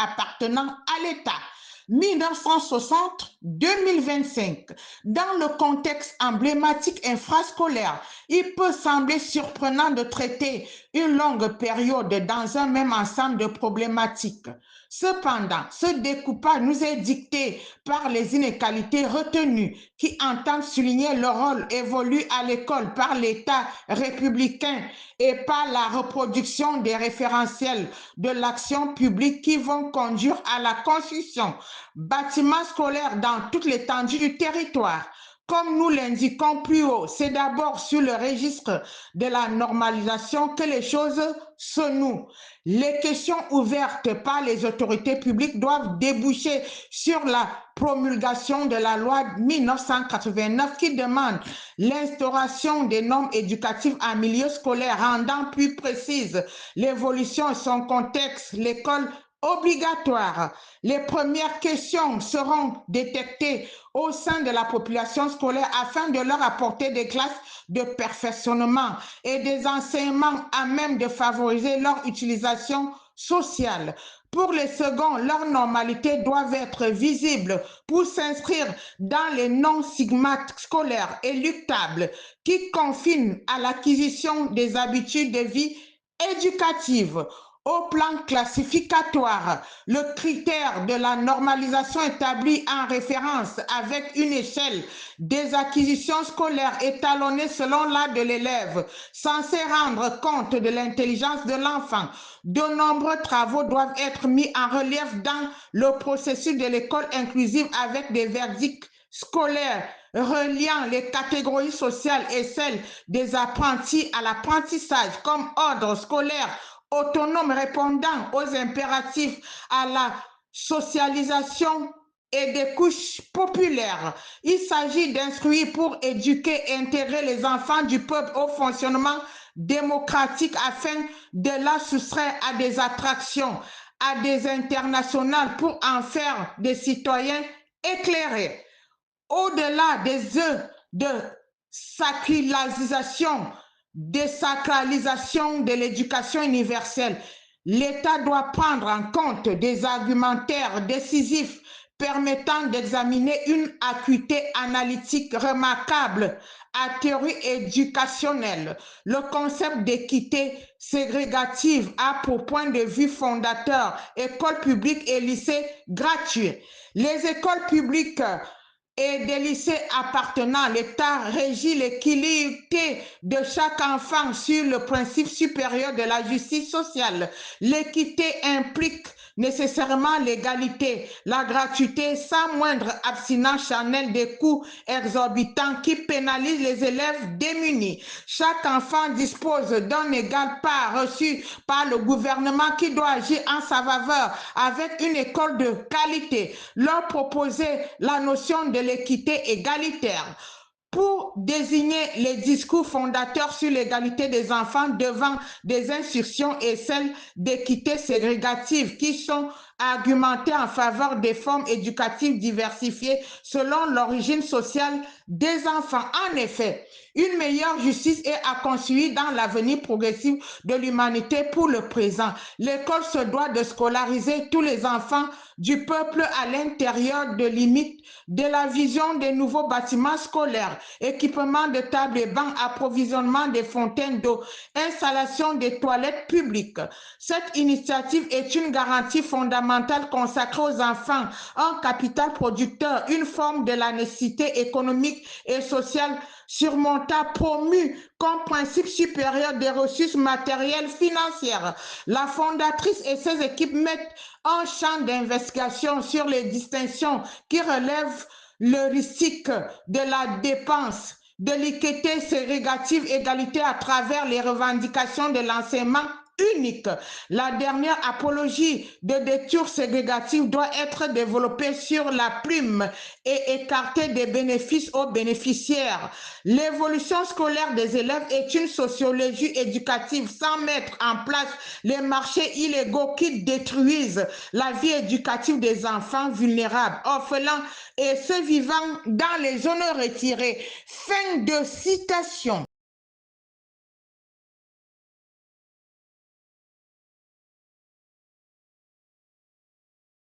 appartenant à l'État. 1960-2025. Dans le contexte emblématique infrascolaire, il peut sembler surprenant de traiter une longue période dans un même ensemble de problématiques. Cependant, ce découpage nous est dicté par les inégalités retenues qui entendent souligner le rôle évolué à l'école par l'État républicain et par la reproduction des référentiels de l'action publique qui vont conduire à la construction bâtiments scolaires dans toute l'étendue du territoire. Comme nous l'indiquons plus haut, c'est d'abord sur le registre de la normalisation que les choses se nouent. Les questions ouvertes par les autorités publiques doivent déboucher sur la promulgation de la loi 1989 qui demande l'instauration des normes éducatives en milieu scolaire, rendant plus précise l'évolution et son contexte, l'école obligatoire. Les premières questions seront détectées au sein de la population scolaire afin de leur apporter des classes de perfectionnement et des enseignements à même de favoriser leur utilisation sociale. Pour les seconds, leurs normalités doivent être visibles pour s'inscrire dans les non-stigmates scolaires éluctables qui confinent à l'acquisition des habitudes de vie éducatives. Au plan classificatoire, le critère de la normalisation établi en référence avec une échelle des acquisitions scolaires étalonnée selon l'âge de l'élève, censé rendre compte de l'intelligence de l'enfant. De nombreux travaux doivent être mis en relief dans le processus de l'école inclusive avec des verdicts scolaires reliant les catégories sociales et celles des apprentis à l'apprentissage comme ordre scolaire autonome répondant aux impératifs à la socialisation et des couches populaires. Il s'agit d'instruire pour éduquer et intégrer les enfants du peuple au fonctionnement démocratique afin de la soustraire à des attractions, à des internationales pour en faire des citoyens éclairés. Au-delà des œuvres de désacralisation de l'éducation universelle, l'État doit prendre en compte des argumentaires décisifs permettant d'examiner une acuité analytique remarquable à théorie éducationnelle. Le concept d'équité ségrégative a pour point de vue fondateur écoles publiques et lycées gratuits. Les écoles publiques et des lycées appartenant à l'État régit l'équité de chaque enfant sur le principe supérieur de la justice sociale. L'équité implique nécessairement l'égalité, la gratuité sans moindre abstinence charnelle des coûts exorbitants qui pénalisent les élèves démunis. Chaque enfant dispose d'un égal part reçu par le gouvernement qui doit agir en sa faveur avec une école de qualité. Leur proposer la notion de l'équité égalitaire pour désigner les discours fondateurs sur l'égalité des enfants devant des instructions et celles d'équité ségrégative qui sont argumentées en faveur des formes éducatives diversifiées selon l'origine sociale des enfants. En effet, une meilleure justice est à construire dans l'avenir progressif de l'humanité pour le présent. L'école se doit de scolariser tous les enfants du peuple à l'intérieur de limites de la vision des nouveaux bâtiments scolaires, équipement de tables et bancs, approvisionnement des fontaines d'eau, installation des toilettes publiques. Cette initiative est une garantie fondamentale consacrée aux enfants, un capital producteur, une forme de la nécessité économique et sociale surmontable promue comme principe supérieur des ressources matérielles financières. La fondatrice et ses équipes mettent un champ d'investigation sur les distinctions qui relèvent l'heuristique de la dépense, de l'équité ségrégative, égalité à travers les revendications de l'enseignement unique. La dernière apologie de détour ségrégative doit être développée sur la plume et écarter des bénéfices aux bénéficiaires. L'évolution scolaire des élèves est une sociologie éducative sans mettre en place les marchés illégaux qui détruisent la vie éducative des enfants vulnérables, orphelins et ceux vivant dans les zones retirées. Fin de citation.